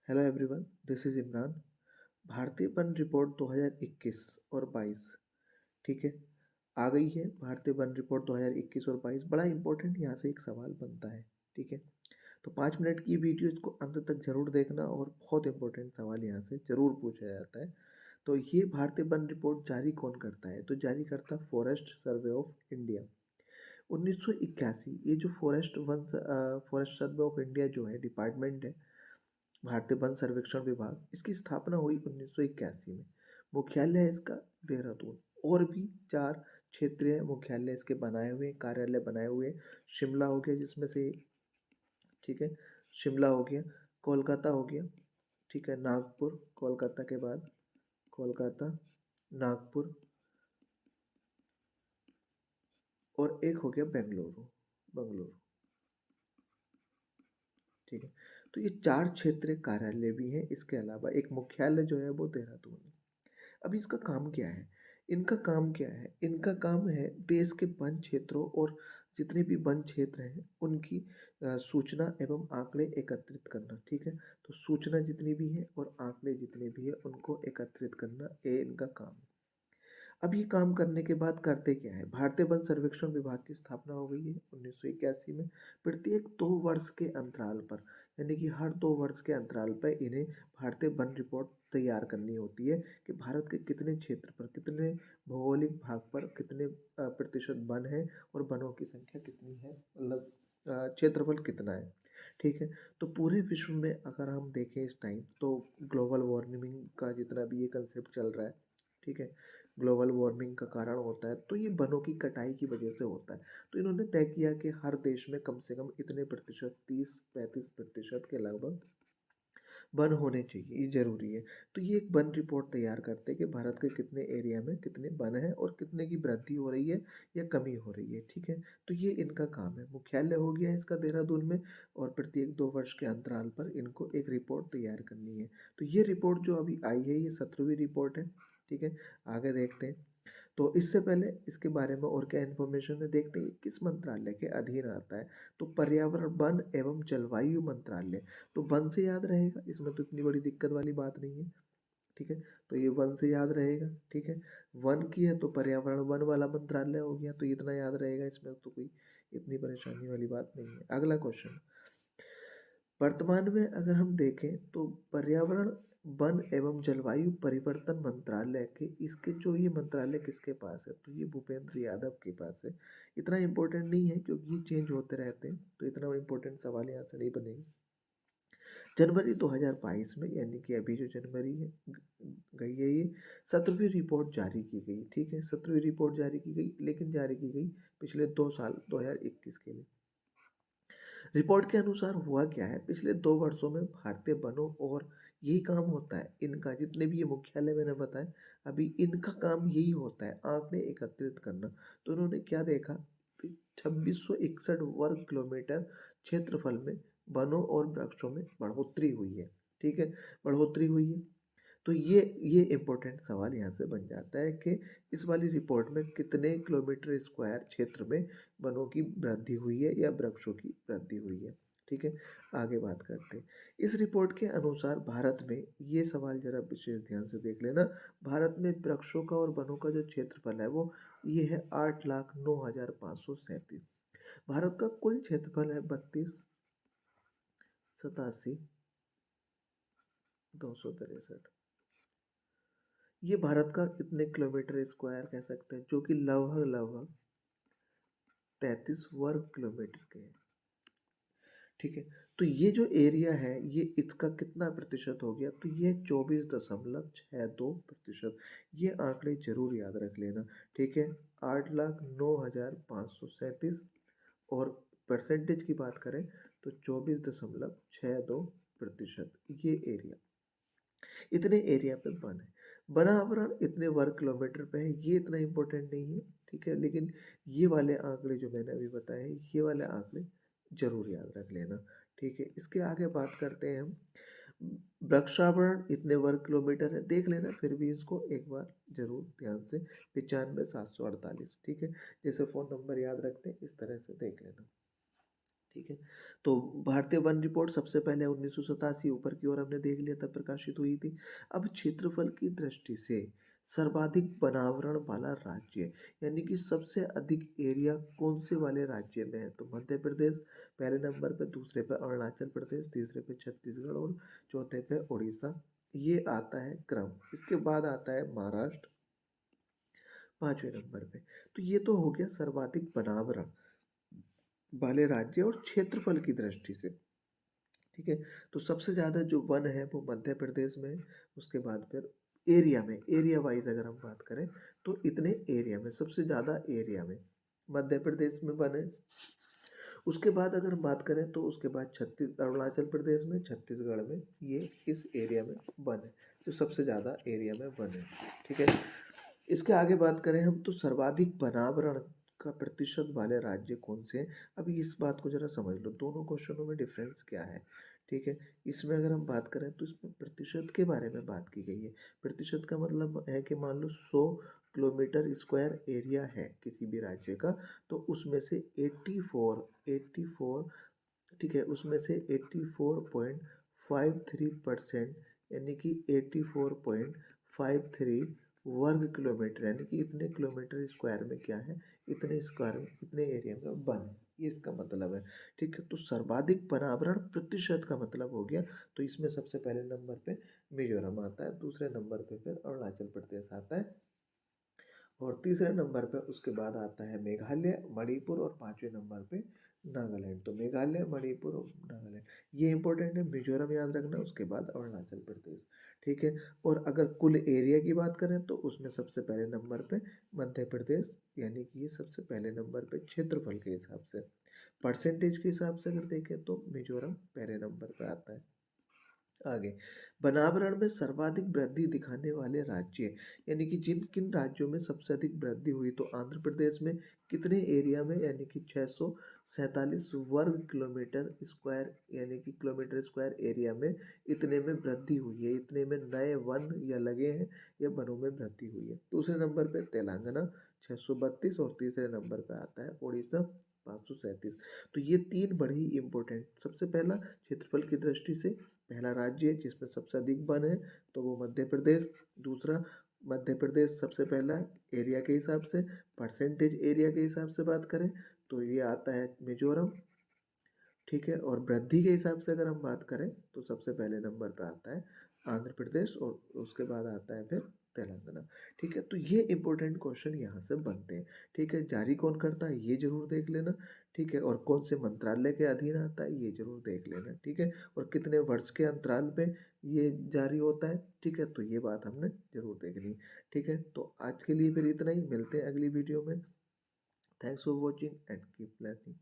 Hello everyone, this is Imran. भारतीय one report 2021 और 22, ठीक है, आ गई है। भारतीय वन रिपोर्ट 2021 और 22 बड़ा इंपॉर्टेंट यहाँ से एक सवाल बनता है, ठीक है। तो 5 मिनट की वीडियो को अंत तक जरूर देखना और बहुत इंपॉर्टेंट सवाल यहाँ से जरूर पूछा जाता है। तो ये भारतीय वन रिपोर्ट जारी कौन करता है? तो जारी करता फॉरेस्ट सर्वे ऑफ इंडिया 1981। ये जो फॉरेस्ट सर्वे ऑफ इंडिया जो है डिपार्टमेंट है, भारतीय वन सर्वेक्षण विभाग, इसकी स्थापना हुई 1981 में। मुख्यालय है इसका देहरादून। और भी 4 क्षेत्रीय मुख्यालय इसके बनाए हुए, कार्यालय बनाए हुए। शिमला हो गया जिसमें से, ठीक है, शिमला हो गया, कोलकाता हो गया, ठीक है, नागपुर, कोलकाता के बाद कोलकाता, नागपुर, और एक हो गया बेंगलुरु, बंगलुरु, ठीक है। तो ये 4 क्षेत्रीय कार्यालय भी हैं। इसके अलावा एक मुख्यालय जो है वो देहरादून है। अब इसका काम क्या है? इनका काम क्या है? इनका काम है देश के वन क्षेत्रों और जितने भी वन क्षेत्र हैं उनकी सूचना एवं आंकड़े एकत्रित करना, ठीक है। तो सूचना जितनी भी है और आंकड़े जितने भी है उनको एकत्रित करना, ये इनका काम है। अब ये काम करने के बाद करते क्या है? भारतीय वन सर्वेक्षण विभाग की स्थापना हो गई है 1981 में। प्रत्येक 2 वर्ष के अंतराल पर, यानी कि हर 2 वर्ष के अंतराल पर इन्हें भारतीय वन रिपोर्ट तैयार करनी होती है कि भारत के कितने क्षेत्र पर, कितने भौगोलिक भाग पर कितने प्रतिशत वन है और वनों की संख्या कितनी है, मतलब क्षेत्रफल कितना है, ठीक है। तो पूरे विश्व में अगर हम देखें इस टाइम, तो ग्लोबल वार्मिंग का जितना भी ये कंसेप्ट चल रहा है, ठीक है, ग्लोबल वार्मिंग का कारण होता है, तो ये वनों की कटाई की वजह से होता है। तो इन्होंने तय किया कि हर देश में कम से कम इतने प्रतिशत, 30-35% के लगभग वन होने चाहिए, ये जरूरी है। तो ये एक वन रिपोर्ट तैयार करते हैं कि भारत के कितने एरिया में कितने वन है और कितने की वृद्धि हो रही है या कमी हो रही है, ठीक है। तो ये इनका काम है। मुख्यालय हो गया इसका देहरादून में, और प्रत्येक 2 वर्ष के अंतराल पर इनको एक रिपोर्ट तैयार करनी है। तो ये रिपोर्ट जो अभी आई है, ये 17वीं रिपोर्ट है, ठीक है। आगे देखते हैं। तो इससे पहले इसके बारे में और क्या इन्फॉर्मेशन है देखते हैं, किस मंत्रालय के अधीन आता है। तो पर्यावरण, वन एवं जलवायु मंत्रालय। तो वन से याद रहेगा, इसमें तो इतनी बड़ी दिक्कत वाली बात नहीं है, ठीक है। तो ये वन से याद रहेगा, ठीक है। वन की है तो पर्यावरण वन वाला मंत्रालय हो गया, तो इतना याद रहेगा, इसमें तो कोई इतनी परेशानी वाली बात नहीं है। अगला क्वेश्चन, वर्तमान में अगर हम देखें तो पर्यावरण, वन एवं जलवायु परिवर्तन मंत्रालय के, इसके जो ये मंत्रालय किसके पास है? तो ये भूपेंद्र यादव के पास है। इतना इम्पोर्टेंट नहीं है क्योंकि ये चेंज होते रहते हैं, तो इतना इम्पोर्टेंट सवाल यहाँ से नहीं बनेगा। जनवरी 2022 में, यानी कि अभी जो जनवरी है गई है, ये 17वीं रिपोर्ट जारी की गई, ठीक है। 17वीं रिपोर्ट जारी की गई, लेकिन जारी की गई पिछले 2 साल 2021 के लिए। रिपोर्ट के अनुसार हुआ क्या है, पिछले 2 वर्षों में भारतीय वनों, और यही काम होता है इनका, जितने भी ये मुख्यालय मैंने बताया, अभी इनका काम यही होता है आंकड़े एकत्रित करना। तो उन्होंने क्या देखा, 2661 वर्ग किलोमीटर क्षेत्रफल में वनों और वृक्षों में बढ़ोतरी हुई है, ठीक है, बढ़ोतरी हुई है। तो ये इम्पोर्टेंट सवाल यहाँ से बन जाता है कि इस वाली रिपोर्ट में कितने किलोमीटर स्क्वायर क्षेत्र में वनों की वृद्धि हुई है या वृक्षों की वृद्धि हुई है, ठीक है। आगे बात करते हैं। इस रिपोर्ट के अनुसार भारत में, ये सवाल जरा विशेष ध्यान से देख लेना, भारत में वृक्षों का और वनों का जो क्षेत्रफल है वो ये है 8,09,537। भारत का कुल क्षेत्रफल है 32,87,263। ये भारत का कितने किलोमीटर स्क्वायर कह सकते हैं, जो कि लगभग लगभग 33 वर्ग किलोमीटर के हैं, ठीक है। तो ये जो एरिया है, ये इसका कितना प्रतिशत हो गया? तो ये 24.62%। ये आंकड़े जरूर याद रख लेना, ठीक है। 8,09,537, और परसेंटेज की बात करें तो 24.62%। ये एरिया, इतने एरिया पे वन है। वनावरण इतने वर्ग किलोमीटर पे है, ये इतना इम्पोर्टेंट नहीं है, ठीक है। लेकिन ये वाले आंकड़े जो मैंने अभी बताए हैं, ये वाले आंकड़े जरूर याद रख लेना, ठीक है। इसके आगे बात करते हैं हम, वृक्षावरण इतने वर्ग किलोमीटर है, देख लेना फिर भी इसको एक बार जरूर ध्यान से, 95,748, ठीक है। जैसे फ़ोन नंबर याद रखते हैं इस तरह से देख लेना। ठीक है। तो भारतीय वन रिपोर्ट सबसे पहले 1987 ऊपर की ओर हमने देख लिया तब प्रकाशित हुई थी। अब क्षेत्रफल की दृष्टि से सर्वाधिक वनावरण वाला राज्य यानी कि सबसे अधिक एरिया कौन से वाले राज्य में है, तो मध्य प्रदेश पहले नंबर पे, दूसरे पे अरुणाचल प्रदेश, तीसरे पे छत्तीसगढ़ और चौथे पे उड़ीसा। ये आता है क्रम। इसके बाद आता है महाराष्ट्र 5वें नंबर पे। तो ये तो हो गया सर्वाधिक वनावरण वाले राज्य और क्षेत्रफल की दृष्टि से। ठीक है। तो सबसे ज़्यादा जो वन है वो मध्य प्रदेश में है। उसके बाद फिर एरिया में, एरिया वाइज अगर हम बात करें तो इतने एरिया में, सबसे ज़्यादा एरिया में मध्य प्रदेश में वन है। उसके बाद अगर हम बात करें तो उसके बाद अरुणाचल प्रदेश में, छत्तीसगढ़ में, ये इस एरिया में वन है जो सबसे ज़्यादा एरिया में वन है। ठीक है। इसके आगे बात करें हम तो सर्वाधिक वनावरण का प्रतिशत वाले राज्य कौन से हैं। अभी इस बात को जरा समझ लो, दोनों क्वेश्चनों में डिफरेंस क्या है। ठीक है। इसमें अगर हम बात करें तो इसमें प्रतिशत के बारे में बात की गई है। प्रतिशत का मतलब है कि मान लो 100 किलोमीटर स्क्वायर एरिया है किसी भी राज्य का, तो उसमें से 84 ठीक है, उसमें से 84.53% यानी कि 84.53 वर्ग किलोमीटर यानी कि इतने किलोमीटर स्क्वायर में क्या है, इतने स्क्वायर में, इतने एरिया में वन है, ये इसका मतलब है। ठीक है। तो सर्वाधिक वनावरण प्रतिशत का मतलब हो गया। तो इसमें सबसे पहले नंबर पे मिजोरम आता है, दूसरे नंबर पे फिर अरुणाचल प्रदेश आता है और तीसरे नंबर पे उसके बाद आता है मेघालय, मणिपुर और 5वें नंबर पे नागालैंड। तो मेघालय, मणिपुर और नागालैंड ये इंपॉर्टेंट है। मिजोरम याद रखना, उसके बाद अरुणाचल प्रदेश। ठीक है। और अगर कुल एरिया की बात करें तो उसमें सबसे पहले नंबर पे मध्य प्रदेश, यानी कि ये सबसे पहले नंबर पे क्षेत्रफल के हिसाब से। परसेंटेज के हिसाब से अगर देखें तो मिजोरम पहले नंबर पे आता है। आगे, वनावरण में सर्वाधिक वृद्धि दिखाने वाले राज्य यानी कि जिन किन राज्यों में सबसे अधिक वृद्धि हुई, तो आंध्र प्रदेश में कितने एरिया में, यानी कि 647 वर्ग किलोमीटर स्क्वायर यानी कि किलोमीटर स्क्वायर एरिया में इतने में वृद्धि हुई है, इतने में नए वन या लगे हैं या वनों में वृद्धि हुई है। दूसरे नंबर पे तेलंगाना 632 और तीसरे नंबर पे आता है उड़ीसा 537। तो ये तीन बड़ी इंपॉर्टेंट, सबसे पहला क्षेत्रफल की दृष्टि से पहला राज्य है जिसमें सबसे अधिक वन है तो वो मध्य प्रदेश। दूसरा, मध्य प्रदेश सबसे पहला एरिया के हिसाब से, परसेंटेज एरिया के हिसाब से बात करें तो ये आता है मिजोरम। ठीक है। और वृद्धि के हिसाब से अगर हम बात करें तो सबसे पहले नंबर पर आता है आंध्र प्रदेश और उसके बाद आता है फिर तेलंगाना। ठीक है। तो ये इंपॉर्टेंट क्वेश्चन यहाँ से बनते हैं। ठीक है। जारी कौन करता है ये जरूर देख लेना। ठीक है। और कौन से मंत्रालय के अधीन आता है ये जरूर देख लेना। ठीक है। और कितने वर्ष के अंतराल पे ये जारी होता है। ठीक है। तो ये बात हमने जरूर देखनी। ठीक है। तो आज के लिए फिर इतना ही, मिलते हैं अगली वीडियो में। Thanks for watching and keep learning.